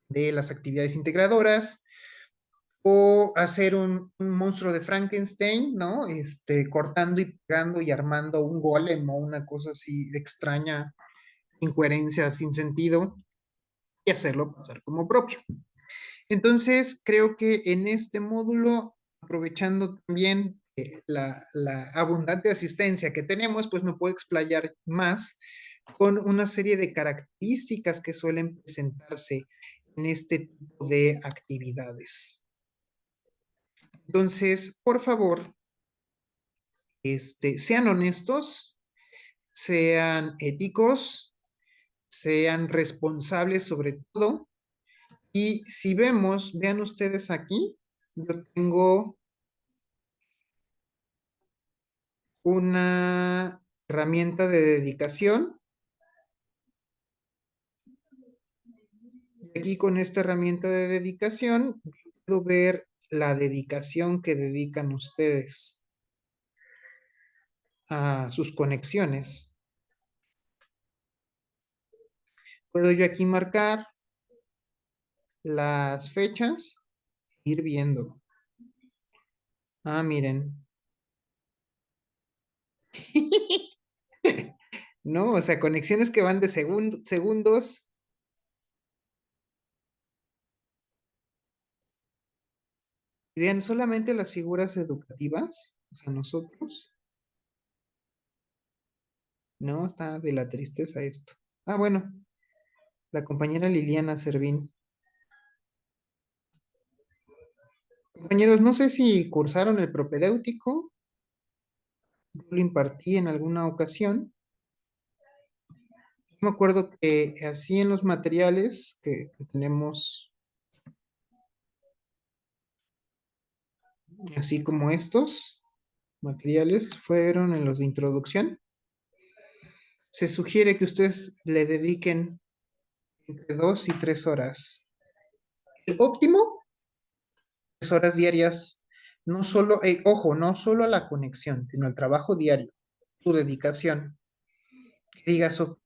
de las actividades integradoras, o hacer un monstruo de Frankenstein, ¿no? Cortando y pegando y armando un golem o una cosa así extraña, incoherencia, sin sentido, y hacerlo pasar como propio. Entonces, creo que en este módulo, aprovechando también la abundante asistencia que tenemos, pues me puedo explayar más con una serie de características que suelen presentarse en este tipo de actividades. Entonces, por favor, sean honestos, sean éticos, sean responsables sobre todo. Y si vemos, vean ustedes aquí, yo tengo una herramienta de dedicación. Y aquí con esta herramienta de dedicación puedo ver la dedicación que dedican ustedes a sus conexiones. Puedo yo aquí marcar las fechas, ir viendo. Ah, miren. No, o sea, conexiones que van de segundos. Vean, solamente las figuras educativas a nosotros. No, está de la tristeza esto. Ah, bueno, la compañera Liliana Servín. Compañeros, no sé si cursaron el propedéutico. Yo lo impartí en alguna ocasión. Yo me acuerdo que así en los materiales que tenemos, así como estos materiales, fueron en los de introducción. Se sugiere que ustedes le dediquen entre 2 y 3 horas. El óptimo, 3 horas diarias, no solo, ojo, no solo a la conexión, sino al trabajo diario, tu dedicación. Que digas, ok,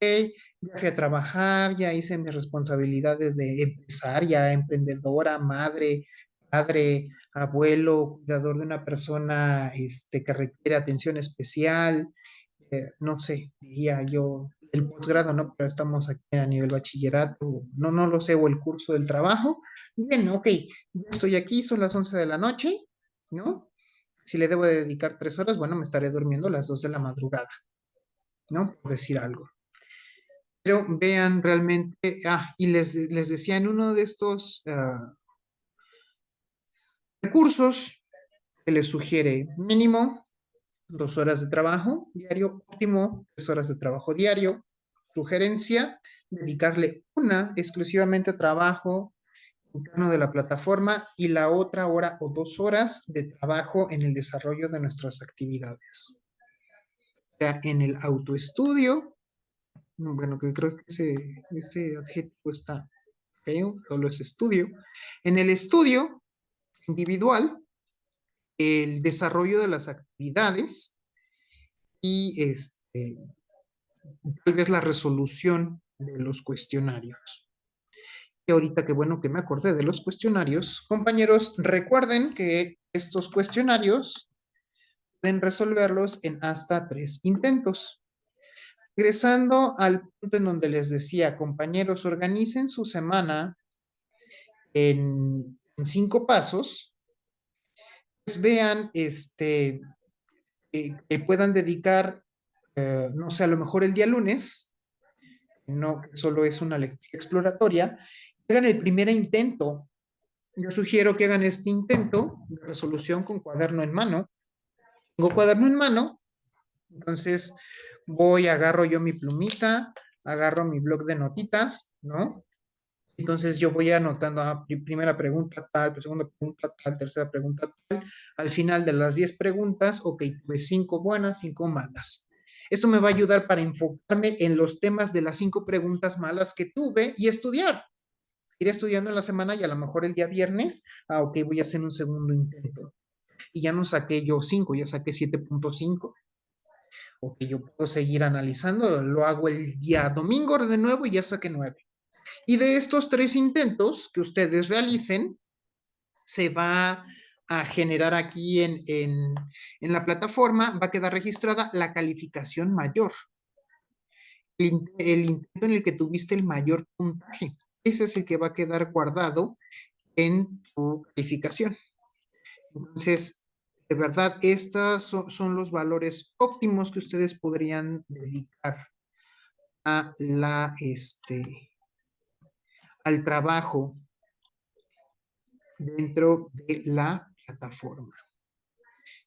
ya fui a trabajar, ya hice mis responsabilidades de empresaria, emprendedora, madre, padre, abuelo, cuidador de una persona que requiere atención especial, no sé, diría yo, el posgrado, ¿no? Pero estamos aquí a nivel bachillerato, no, no lo sé, o el curso del trabajo. Bien, ok, ya estoy aquí, son las 11 de la noche, ¿no? Si le debo de dedicar 3 horas, bueno, me estaré durmiendo a las 2 de la madrugada, ¿no? Por decir algo. Pero vean realmente, y les decía en uno de estos recursos que les sugiere mínimo 2 horas de trabajo diario, óptimo 3 horas de trabajo diario. Sugerencia, dedicarle una exclusivamente a trabajo interno de la plataforma y la otra hora o 2 horas de trabajo en el desarrollo de nuestras actividades. O sea, en el autoestudio, bueno, que creo que ese adjetivo está feo, solo es estudio. En el estudio individual, el desarrollo de las actividades y tal vez la resolución de los cuestionarios. Y ahorita que bueno que me acordé de los cuestionarios, compañeros, recuerden que estos cuestionarios pueden resolverlos en hasta 3 intentos. Regresando al punto en donde les decía, compañeros, organicen su semana en 5 pasos, pues vean, que puedan dedicar, no sé, a lo mejor el día lunes, no que solo es una lectura exploratoria, hagan el primer intento. Yo sugiero que hagan este intento de resolución con cuaderno en mano. Tengo cuaderno en mano, entonces agarro yo mi plumita, agarro mi blog de notitas, ¿no? Entonces yo voy anotando primera pregunta tal, segunda pregunta tal, tercera pregunta tal. Al final de las 10 preguntas, ok, tuve 5 buenas, 5 malas. Esto me va a ayudar para enfocarme en los temas de las 5 preguntas malas que tuve y estudiar. Ir estudiando en la semana y a lo mejor el día viernes, ok, voy a hacer un segundo intento. Y ya no saqué yo 5, ya saqué 7.5. Ok, yo puedo seguir analizando, lo hago el día domingo de nuevo y ya saqué 9. Y de estos 3 intentos que ustedes realicen, se va a generar aquí en la plataforma, va a quedar registrada la calificación mayor, el intento en el que tuviste el mayor puntaje. Ese es el que va a quedar guardado en tu calificación. Entonces, de verdad, estos son los valores óptimos que ustedes podrían dedicar a al trabajo dentro de la plataforma.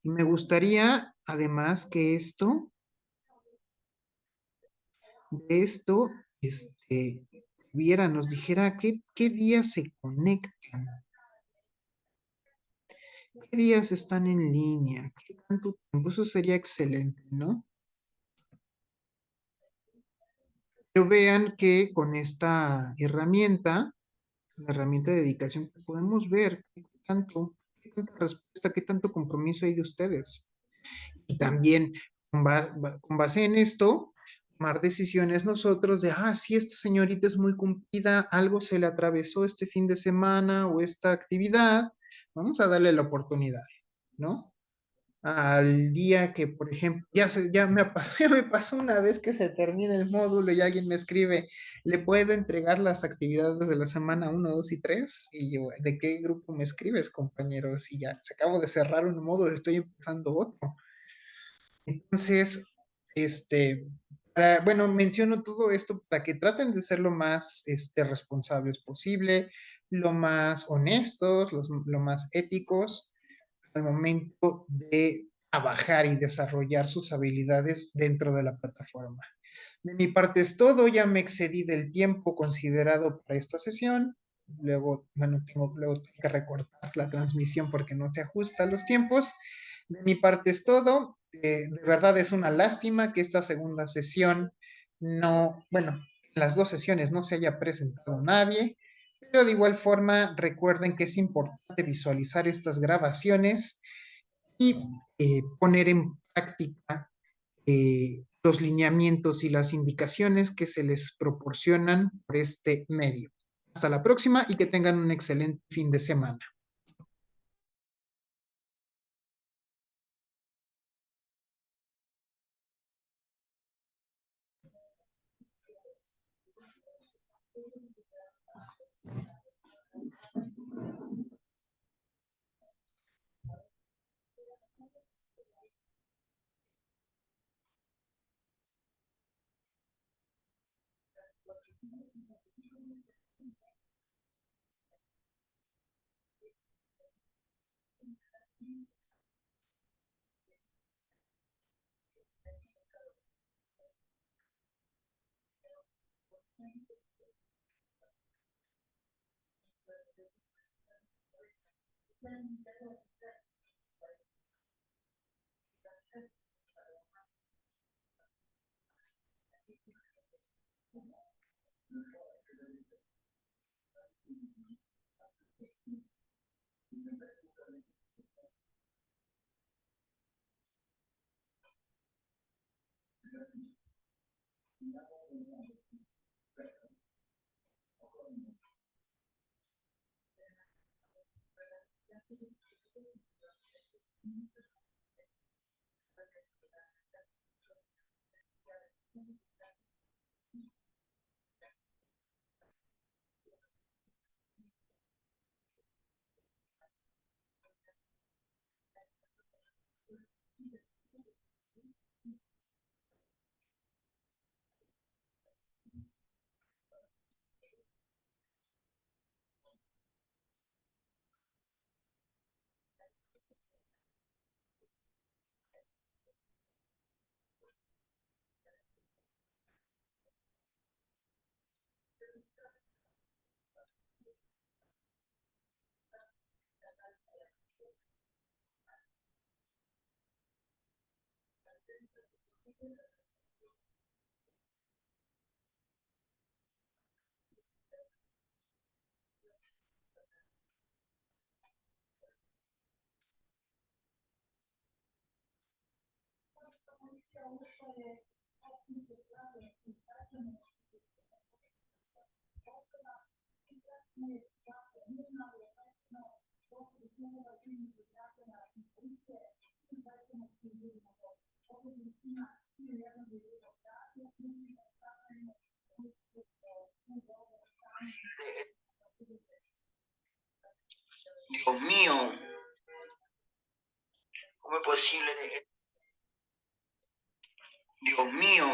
Y me gustaría, además, que de esto, nos dijera qué días se conectan, qué días están en línea, qué tanto tiempo. Eso sería excelente, ¿no? Pero vean que con esta herramienta, la herramienta de dedicación, podemos ver qué tanta respuesta, qué tanto compromiso hay de ustedes. Y también con base en esto, tomar decisiones nosotros de, si esta señorita es muy cumplida, algo se le atravesó este fin de semana o esta actividad, vamos a darle la oportunidad, ¿no? Al día que, por ejemplo, ya me pasó, ya me pasó una vez que se termina el módulo y alguien me escribe, ¿le puedo entregar las actividades de la semana 1, 2 y 3? Y yo, ¿de qué grupo me escribes, compañero? Si ya se acabo de cerrar un módulo, estoy empezando otro. Entonces, bueno, menciono todo esto para que traten de ser lo más responsables posible, lo más honestos, lo más éticos al momento de trabajar y desarrollar sus habilidades dentro de la plataforma. De mi parte es todo, ya me excedí del tiempo considerado para esta sesión. Luego, bueno, luego tengo que recortar la transmisión porque no se ajusta a los tiempos. De mi parte es todo. De verdad es una lástima que esta segunda sesión no, bueno, en las dos sesiones no se haya presentado nadie, pero de igual forma recuerden que es importante visualizar estas grabaciones y poner en práctica los lineamientos y las indicaciones que se les proporcionan por este medio. Hasta la próxima y que tengan un excelente fin de semana. Dios mío, ¿cómo es posible? Dios mío.